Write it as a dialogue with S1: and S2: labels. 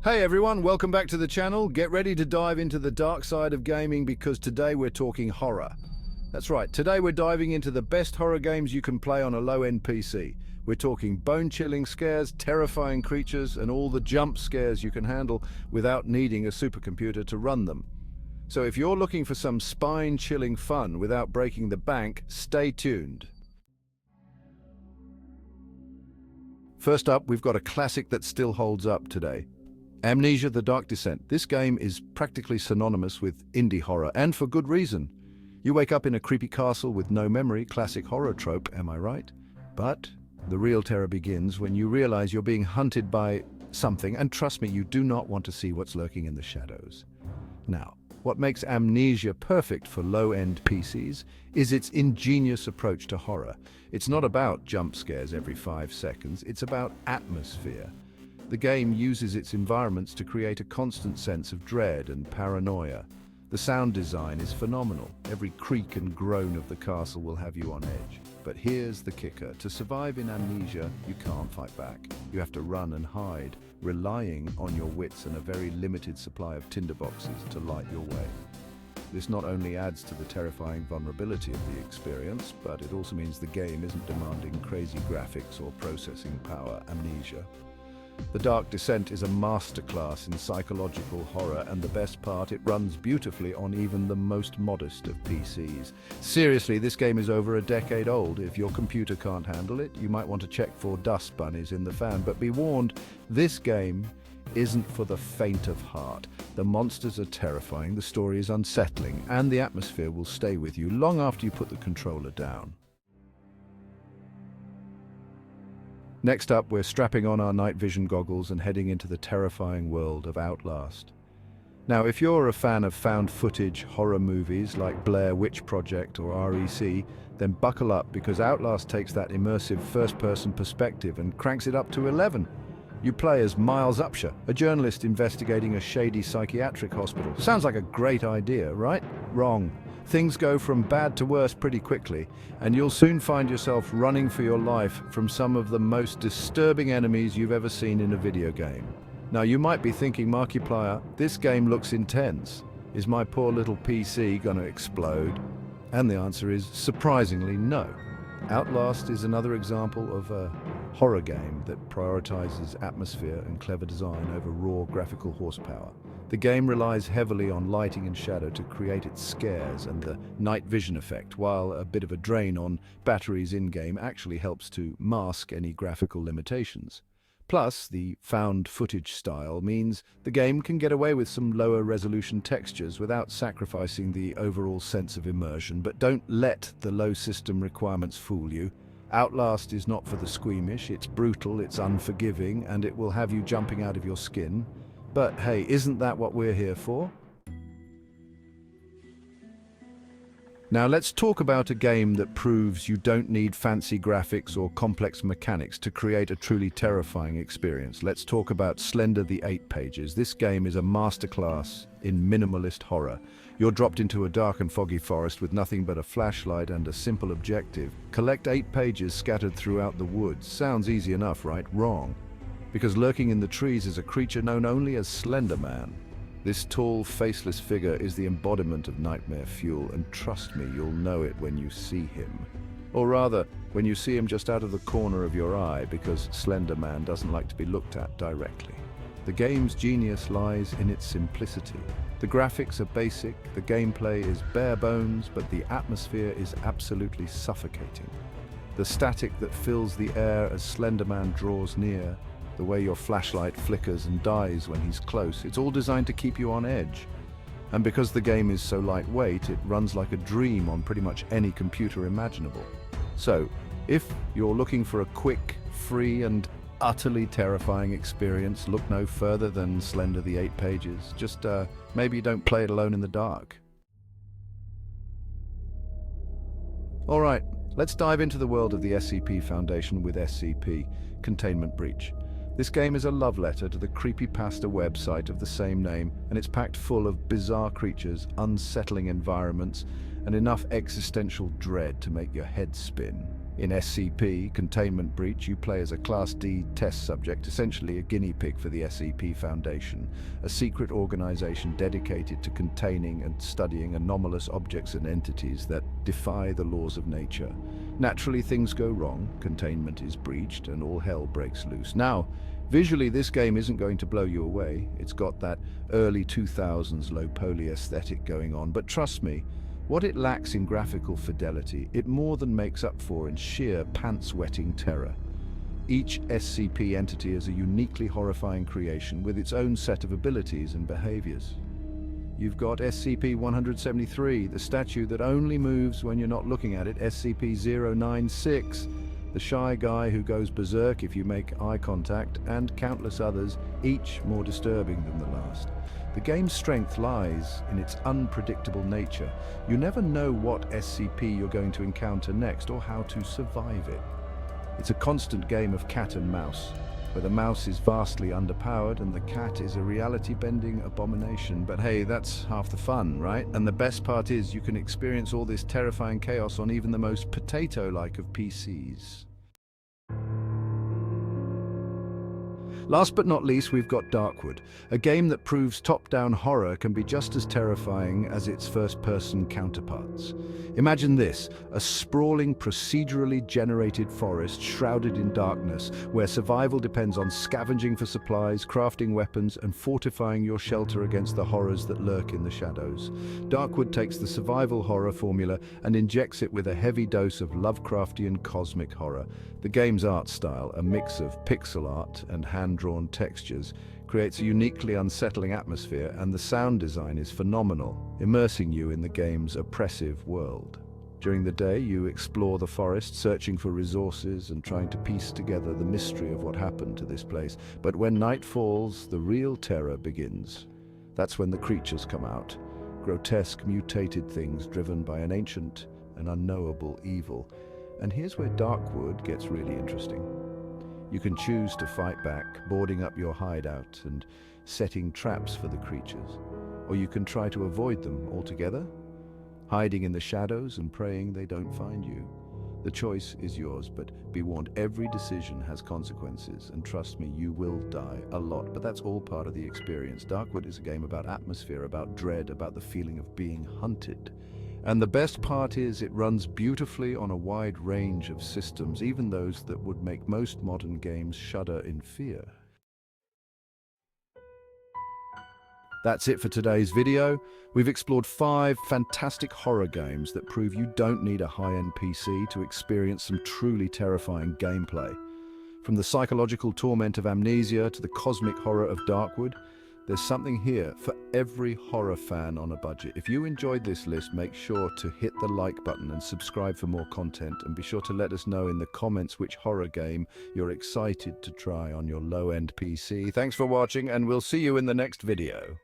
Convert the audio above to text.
S1: Hey everyone, welcome back to the channel. Get ready to dive into the dark side of gaming because today we're talking horror. That's right, today we're diving into the best horror games you can play on a low-end PC. We're talking bone-chilling scares, terrifying creatures, and all the jump scares you can handle without needing a supercomputer to run them. So if you're looking for some spine-chilling fun without breaking the bank, stay tuned. First up, we've got a classic that still holds up today. Amnesia: The Dark Descent. This game is practically synonymous with indie horror, and for good reason. You wake up in a creepy castle with no memory, classic horror trope, am I right? But the real terror begins when you realize you're being hunted by something, and trust me, you do not want to see what's lurking in the shadows. Now, what makes Amnesia perfect for low-end PCs is its ingenious approach to horror. It's not about jump scares every 5 seconds, it's about atmosphere. The game uses its environments to create a constant sense of dread and paranoia. The sound design is phenomenal. Every creak and groan of the castle will have you on edge. But here's the kicker. To survive in Amnesia, you can't fight back. You have to run and hide, relying on your wits and a very limited supply of tinderboxes to light your way. This not only adds to the terrifying vulnerability of the experience, but it also means the game isn't demanding crazy graphics or processing power. Amnesia: The Dark Descent is a masterclass in psychological horror, and the best part, it runs beautifully on even the most modest of PCs. Seriously, this game is over a decade old. If your computer can't handle it, you might want to check for dust bunnies in the fan. But be warned, this game isn't for the faint of heart. The monsters are terrifying, the story is unsettling, and the atmosphere will stay with you long after you put the controller down. Next up, we're strapping on our night vision goggles and heading into the terrifying world of Outlast. Now, if you're a fan of found footage horror movies like Blair Witch Project or REC, then buckle up, because Outlast takes that immersive first-person perspective and cranks it up to 11. You play as Miles Upshur, a journalist investigating a shady psychiatric hospital. Sounds like a great idea, right? Wrong. Things go from bad to worse pretty quickly, and you'll soon find yourself running for your life from some of the most disturbing enemies you've ever seen in a video game. Now, you might be thinking, Markiplier, this game looks intense. Is my poor little PC gonna explode? And the answer is, surprisingly, no. Outlast is another example of a horror game that prioritizes atmosphere and clever design over raw graphical horsepower. The game relies heavily on lighting and shadow to create its scares and the night vision effect, while a bit of a drain on batteries in-game actually helps to mask any graphical limitations. Plus, the found footage style means the game can get away with some lower resolution textures without sacrificing the overall sense of immersion. But don't let the low system requirements fool you. Outlast is not for the squeamish. It's brutal, it's unforgiving, and it will have you jumping out of your skin. But hey, isn't that what we're here for? Now let's talk about a game that proves you don't need fancy graphics or complex mechanics to create a truly terrifying experience. Let's talk about Slender: The Eight Pages. This game is a masterclass in minimalist horror. You're dropped into a dark and foggy forest with nothing but a flashlight and a simple objective. Collect 8 pages scattered throughout the woods. Sounds easy enough, right? Wrong. Because lurking in the trees is a creature known only as Slender Man. This tall, faceless figure is the embodiment of nightmare fuel, and trust me, you'll know it when you see him. Or rather, when you see him just out of the corner of your eye, because Slender Man doesn't like to be looked at directly. The game's genius lies in its simplicity. The graphics are basic, the gameplay is bare bones, but the atmosphere is absolutely suffocating. The static that fills the air as Slender Man draws near, the way your flashlight flickers and dies when he's close, it's all designed to keep you on edge. And because the game is so lightweight, it runs like a dream on pretty much any computer imaginable. So, if you're looking for a quick, free, and utterly terrifying experience, look no further than Slender: The Eight Pages. Just maybe you don't play it alone in the dark. Alright, let's dive into the world of the SCP Foundation with SCP: Containment Breach. This game is a love letter to the creepypasta website of the same name, and it's packed full of bizarre creatures, unsettling environments, and enough existential dread to make your head spin. In SCP, Containment Breach, you play as a Class D test subject, essentially a guinea pig for the SCP Foundation, a secret organization dedicated to containing and studying anomalous objects and entities that defy the laws of nature. Naturally, things go wrong, containment is breached, and all hell breaks loose. Now, visually, this game isn't going to blow you away. It's got that early 2000s low-poly aesthetic going on, but trust me, what it lacks in graphical fidelity, it more than makes up for in sheer pants-wetting terror. Each SCP entity is a uniquely horrifying creation with its own set of abilities and behaviors. You've got SCP-173, the statue that only moves when you're not looking at it, SCP-096, the shy guy who goes berserk if you make eye contact, and countless others, each more disturbing than the last. The game's strength lies in its unpredictable nature. You never know what SCP you're going to encounter next or how to survive it. It's a constant game of cat and mouse, where the mouse is vastly underpowered and the cat is a reality-bending abomination. But hey, that's half the fun, right? And the best part is you can experience all this terrifying chaos on even the most potato-like of PCs. Last but not least, we've got Darkwood, a game that proves top-down horror can be just as terrifying as its first-person counterparts. Imagine this, a sprawling, procedurally generated forest shrouded in darkness, where survival depends on scavenging for supplies, crafting weapons, and fortifying your shelter against the horrors that lurk in the shadows. Darkwood takes the survival horror formula and injects it with a heavy dose of Lovecraftian cosmic horror. The game's art style, a mix of pixel art and hand-drawn textures, creates a uniquely unsettling atmosphere, and the sound design is phenomenal, immersing you in the game's oppressive world. During the day, you explore the forest, searching for resources and trying to piece together the mystery of what happened to this place. But when night falls, the real terror begins. That's when the creatures come out, grotesque, mutated things driven by an ancient and unknowable evil. And here's where Darkwood gets really interesting. You can choose to fight back, boarding up your hideout and setting traps for the creatures. Or you can try to avoid them altogether, hiding in the shadows and praying they don't find you. The choice is yours, but be warned, every decision has consequences, and trust me, you will die a lot, but that's all part of the experience. Darkwood is a game about atmosphere, about dread, about the feeling of being hunted. And the best part is it runs beautifully on a wide range of systems, even those that would make most modern games shudder in fear. That's it for today's video. We've explored 5 fantastic horror games that prove you don't need a high-end PC to experience some truly terrifying gameplay. From the psychological torment of Amnesia to the cosmic horror of Darkwood, there's something here for every horror fan on a budget. If you enjoyed this list, make sure to hit the like button and subscribe for more content, and be sure to let us know in the comments which horror game you're excited to try on your low-end PC. Thanks for watching, and we'll see you in the next video.